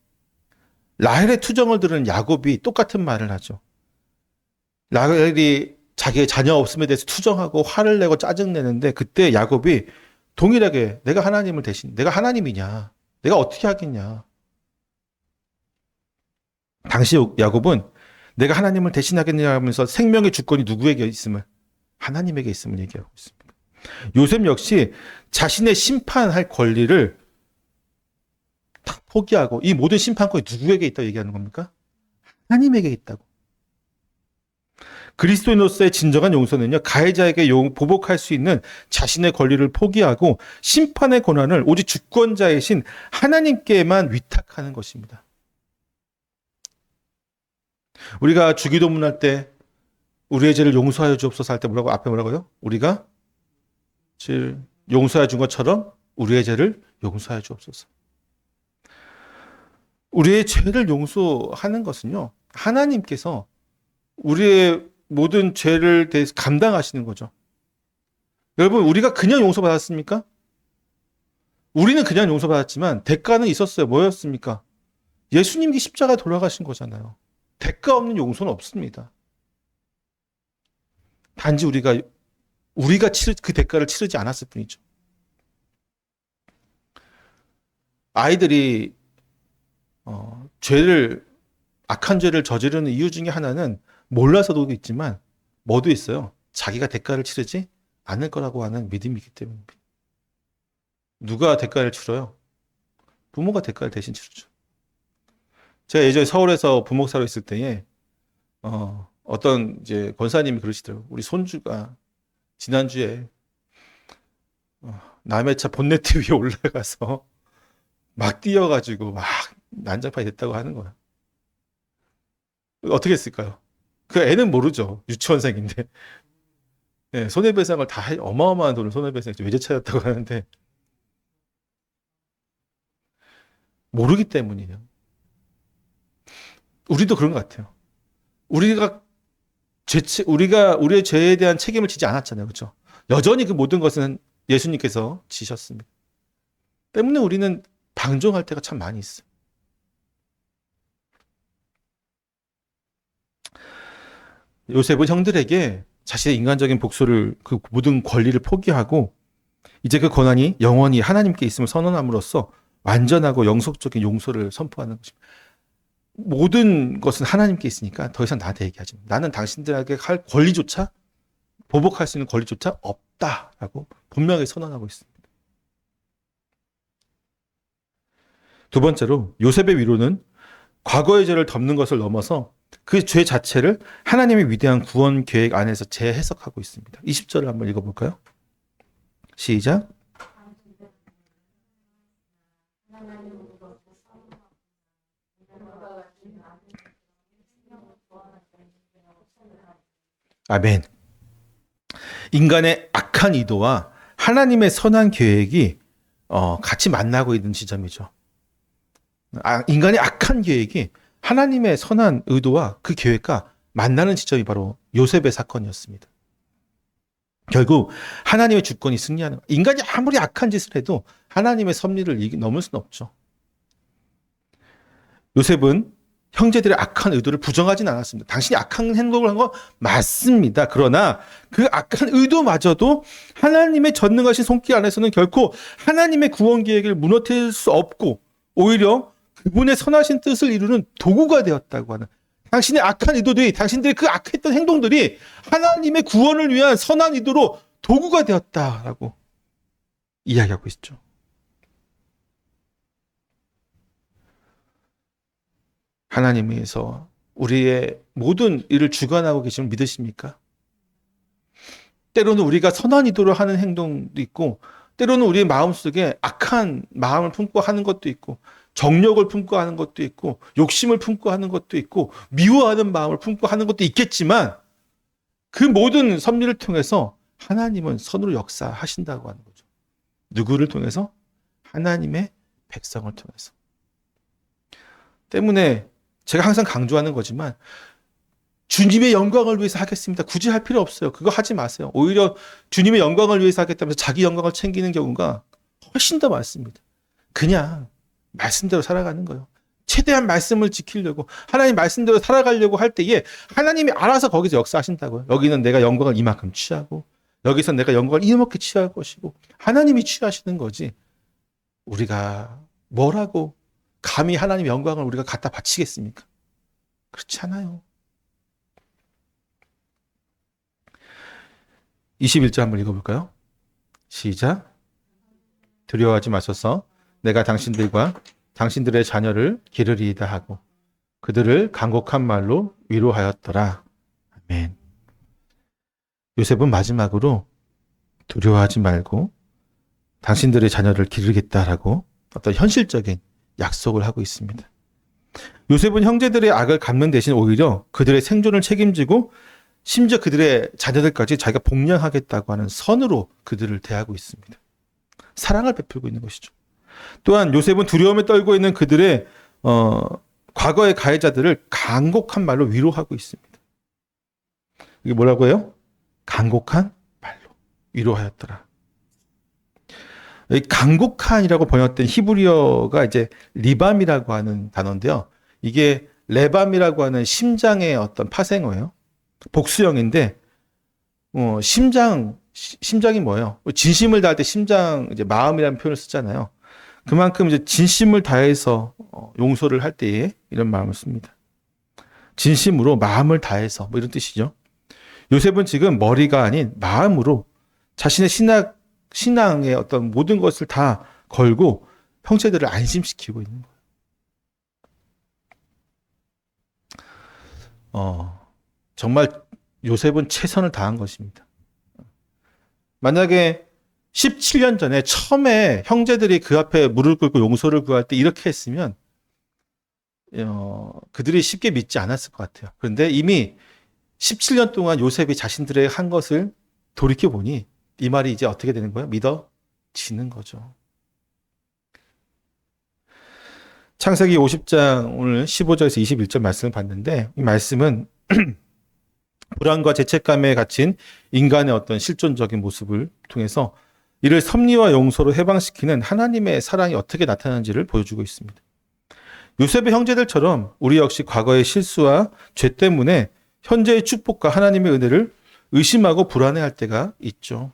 Speaker 1: 라헬의 투정을 들은 야곱이 똑같은 말을 하죠. 라헬이 자기의 자녀 없음에 대해서 투정하고 화를 내고 짜증내는데 그때 야곱이 동일하게 내가 하나님이냐? 내가 어떻게 하겠냐? 당시 야곱은 내가 하나님을 대신하겠냐 하면서 생명의 주권이 누구에게 있음을? 하나님에게 있음을 얘기하고 있습니다. 요셉 역시 자신의 심판할 권리를 다 포기하고 이 모든 심판권이 누구에게 있다고 얘기하는 겁니까? 하나님에게 있다고. 그리스도인으로서의 진정한 용서는요, 가해자에게 보복할 수 있는 자신의 권리를 포기하고 심판의 권한을 오직 주권자이신 하나님께만 위탁하는 것입니다. 우리가 주기도문 할 때 우리의 죄를 용서하여 주옵소서 할 때 앞에 뭐라고요? 우리가 용서해 준 것처럼 우리의 죄를 용서해 주옵소서. 우리의 죄를 용서하는 것은요, 하나님께서 우리의 모든 죄를 대해서 감당하시는 거죠. 여러분, 우리가 그냥 용서받았습니까? 우리는 그냥 용서받았지만 대가는 있었어요. 뭐였습니까? 예수님이 십자가에 돌아가신 거잖아요. 대가 없는 용서는 없습니다. 단지 우리가 그 대가를 치르지 않았을 뿐이죠. 아이들이 악한 죄를 저지르는 이유 중에 하나는 몰라서도 있지만 뭐도 있어요. 자기가 대가를 치르지 않을 거라고 하는 믿음이기 때문입니다. 누가 대가를 치러요? 부모가 대가를 대신 치르죠. 제가 예전에 서울에서 부목사로 있을 때에 어떤 이제 권사님이 그러시더라고요. 우리 손주가 지난주에 남의 차 본네트 위에 올라가서 막 뛰어가지고 막 난장판이 됐다고 하는 거예요. 어떻게 했을까요? 그 애는 모르죠. 유치원생인데. 네, 손해배상을 어마어마한 돈을 손해배상 외제차였다고 하는데 모르기 때문이에요. 우리도 그런 것 같아요. 우리가 우리가 우리의 죄에 대한 책임을 지지 않았잖아요. 그렇죠? 여전히 그 모든 것은 예수님께서 지셨습니다. 때문에 우리는 방종할 때가 참 많이 있어요. 요셉은 형들에게 자신의 인간적인 복수를 그 모든 권리를 포기하고 이제 그 권한이 영원히 하나님께 있음을 선언함으로써 완전하고 영속적인 용서를 선포하는 것입니다. 모든 것은 하나님께 있으니까 더 이상 나한테 얘기하지 마. 나는 당신들에게 할 권리조차 보복할 수 있는 권리조차 없다라고 분명히 선언하고 있습니다. 두 번째로 요셉의 위로는 과거의 죄를 덮는 것을 넘어서 그 죄 자체를 하나님의 위대한 구원 계획 안에서 재해석하고 있습니다. 20절을 한번 읽어볼까요? 시작. 아멘. 인간의 악한 의도와 하나님의 선한 계획이 같이 만나고 있는 지점이죠. 인간의 악한 계획이 하나님의 선한 의도와 그 계획과 만나는 지점이 바로 요셉의 사건이었습니다. 결국 하나님의 주권이 승리하는 거예요. 인간이 아무리 악한 짓을 해도 하나님의 섭리를 넘을 수는 없죠. 요셉은 형제들의 악한 의도를 부정하진 않았습니다. 당신이 악한 행동을 한 건 맞습니다. 그러나 그 악한 의도마저도 하나님의 전능하신 손길 안에서는 결코 하나님의 구원 계획을 무너뜨릴 수 없고 오히려 그분의 선하신 뜻을 이루는 도구가 되었다고 하는, 당신의 악한 의도들이, 당신들의 그 악했던 행동들이 하나님의 구원을 위한 선한 의도로 도구가 되었다라고 이야기하고 있죠. 하나님께서 우리의 모든 일을 주관하고 계심을 믿으십니까? 때로는 우리가 선한 의도로 하는 행동도 있고, 때로는 우리의 마음속에 악한 마음을 품고 하는 것도 있고, 정욕을 품고 하는 것도 있고, 욕심을 품고 하는 것도 있고, 미워하는 마음을 품고 하는 것도 있겠지만, 그 모든 섭리를 통해서 하나님은 선으로 역사하신다고 하는 거죠. 누구를 통해서? 하나님의 백성을 통해서. 때문에 제가 항상 강조하는 거지만 주님의 영광을 위해서 하겠습니다. 굳이 할 필요 없어요. 그거 하지 마세요. 오히려 주님의 영광을 위해서 하겠다면서 자기 영광을 챙기는 경우가 훨씬 더 많습니다. 그냥 말씀대로 살아가는 거예요. 최대한 말씀을 지키려고, 하나님 말씀대로 살아가려고 할 때에 하나님이 알아서 거기서 역사하신다고요. 여기는 내가 영광을 이만큼 취하고, 여기서 내가 영광을 이만큼 취할 것이고, 하나님이 취하시는 거지. 우리가 뭐라고 감히 하나님 영광을 우리가 갖다 바치겠습니까? 그렇지 않아요. 21절 한번 읽어볼까요? 시작. 두려워하지 마소서. 내가 당신들과 당신들의 자녀를 기르리이다 하고 그들을 간곡한 말로 위로하였더라. 아멘. 요셉은 마지막으로 두려워하지 말고 당신들의 자녀를 기르겠다라고 어떤 현실적인 약속을 하고 있습니다. 요셉은 형제들의 악을 갚는 대신 오히려 그들의 생존을 책임지고 심지어 그들의 자녀들까지 자기가 복양하겠다고 하는 선으로 그들을 대하고 있습니다. 사랑을 베풀고 있는 것이죠. 또한 요셉은 두려움에 떨고 있는 그들의 과거의 가해자들을 간곡한 말로 위로하고 있습니다. 이게 뭐라고 해요? 간곡한 말로 위로하였더라. 이 간곡한이라고 번역된 히브리어가 이제 리밤이라고 하는 단어인데요. 이게 레밤이라고 하는 심장의 어떤 파생어예요. 복수형인데 심장이 뭐예요? 진심을 다할 때 심장, 이제 마음이라는 표현을 쓰잖아요. 그만큼 이제 진심을 다해서 용서를 할 때에 이런 마음을 씁니다. 진심으로 마음을 다해서 뭐 이런 뜻이죠. 요셉은 지금 머리가 아닌 마음으로 자신의 신앙의 어떤 모든 것을 다 걸고 형제들을 안심시키고 있는 거예요. 정말 요셉은 최선을 다한 것입니다. 만약에 17년 전에 처음에 형제들이 그 앞에 무릎 꿇고 용서를 구할 때 이렇게 했으면 그들이 쉽게 믿지 않았을 것 같아요. 그런데 이미 17년 동안 요셉이 자신들의 한 것을 돌이켜보니 이 말이 이제 어떻게 되는 거예요? 믿어지는 거죠. 창세기 50장 오늘 15절에서 21절 말씀을 봤는데 이 말씀은 불안과 죄책감에 갇힌 인간의 어떤 실존적인 모습을 통해서 이를 섭리와 용서로 해방시키는 하나님의 사랑이 어떻게 나타나는지를 보여주고 있습니다. 요셉의 형제들처럼 우리 역시 과거의 실수와 죄 때문에 현재의 축복과 하나님의 은혜를 의심하고 불안해할 때가 있죠.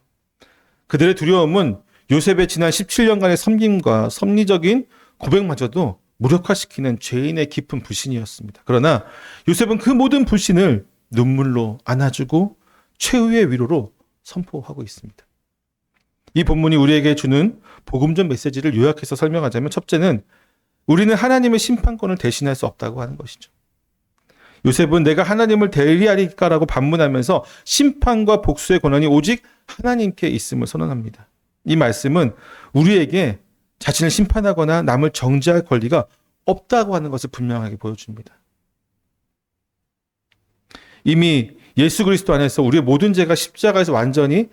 Speaker 1: 그들의 두려움은 요셉의 지난 17년간의 섬김과 섭리적인 고백마저도 무력화시키는 죄인의 깊은 불신이었습니다. 그러나 요셉은 그 모든 불신을 눈물로 안아주고 최후의 위로로 선포하고 있습니다. 이 본문이 우리에게 주는 복음전 메시지를 요약해서 설명하자면 첫째는 우리는 하나님의 심판권을 대신할 수 없다고 하는 것이죠. 요셉은 내가 하나님을 대리하리까라고 반문하면서 심판과 복수의 권한이 오직 하나님께 있음을 선언합니다. 이 말씀은 우리에게 자신을 심판하거나 남을 정죄할 권리가 없다고 하는 것을 분명하게 보여줍니다. 이미 예수 그리스도 안에서 우리의 모든 죄가 십자가에서 완전히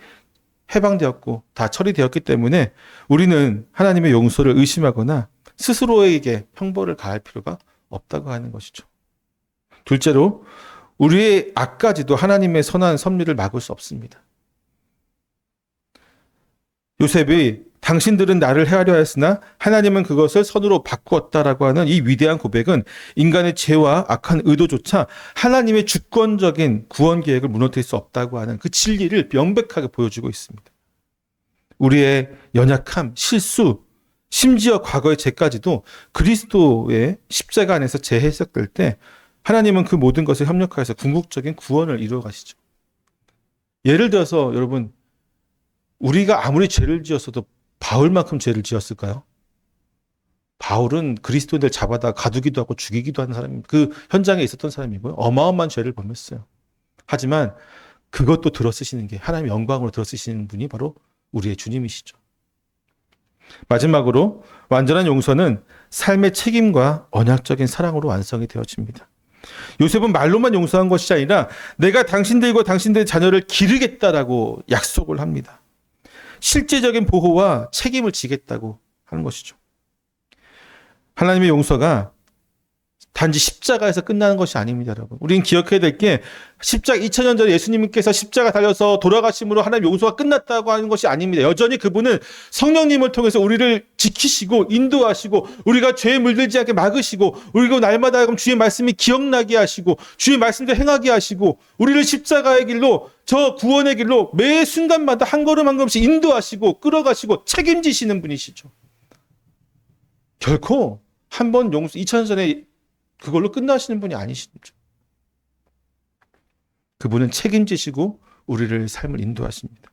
Speaker 1: 해방되었고 다 처리되었기 때문에 우리는 하나님의 용서를 의심하거나 스스로에게 형벌을 가할 필요가 없다고 하는 것이죠. 둘째로 우리의 악까지도 하나님의 선한 섭리를 막을 수 없습니다. 요셉이 당신들은 나를 해하려 했으나 하나님은 그것을 선으로 바꾸었다라고 하는 이 위대한 고백은 인간의 죄와 악한 의도조차 하나님의 주권적인 구원 계획을 무너뜨릴 수 없다고 하는 그 진리를 명백하게 보여주고 있습니다. 우리의 연약함, 실수, 심지어 과거의 죄까지도 그리스도의 십자가 안에서 재해석될 때 하나님은 그 모든 것을 협력하여서 궁극적인 구원을 이루어 가시죠. 예를 들어서 여러분, 우리가 아무리 죄를 지었어도 바울만큼 죄를 지었을까요? 바울은 그리스도인들 잡아다 가두기도 하고 죽이기도 하는 사람입니다. 그 현장에 있었던 사람이고요. 어마어마한 죄를 범했어요. 하지만 그것도 들어쓰시는 게 하나님의 영광으로 들어쓰시는 분이 바로 우리의 주님이시죠. 마지막으로 완전한 용서는 삶의 책임과 언약적인 사랑으로 완성이 되어집니다. 요셉은 말로만 용서한 것이 아니라 내가 당신들과 당신들의 자녀를 기르겠다라고 약속을 합니다. 실제적인 보호와 책임을 지겠다고 하는 것이죠. 하나님의 용서가 단지 십자가에서 끝나는 것이 아닙니다, 여러분. 우리는 기억해야 될 게 십자가 2000년 전에 예수님께서 십자가 달려서 돌아가심으로 하나님 용서가 끝났다고 하는 것이 아닙니다. 여전히 그분은 성령님을 통해서 우리를 지키시고 인도하시고 우리가 죄에 물들지 않게 막으시고 우리가 날마다 주의 말씀이 기억나게 하시고 주의 말씀대로 행하게 하시고 우리를 십자가의 길로 저 구원의 길로 매 순간마다 한 걸음 한 걸음씩 인도하시고 끌어가시고 책임지시는 분이시죠. 결코 한 번 용서 2000년 전에 그걸로 끝나시는 분이 아니시죠. 그분은 책임지시고 우리를 삶을 인도하십니다.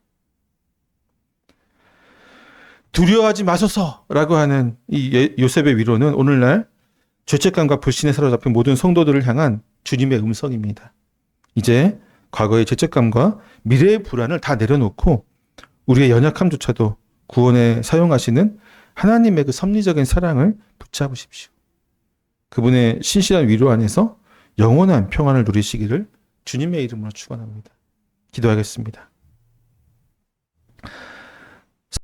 Speaker 1: 두려워하지 마소서라고 하는 이 요셉의 위로는 오늘날 죄책감과 불신에 사로잡힌 모든 성도들을 향한 주님의 음성입니다. 이제 과거의 죄책감과 미래의 불안을 다 내려놓고 우리의 연약함조차도 구원에 사용하시는 하나님의 그 섭리적인 사랑을 붙잡으십시오. 그분의 신실한 위로 안에서 영원한 평안을 누리시기를 주님의 이름으로 축원합니다. 기도하겠습니다.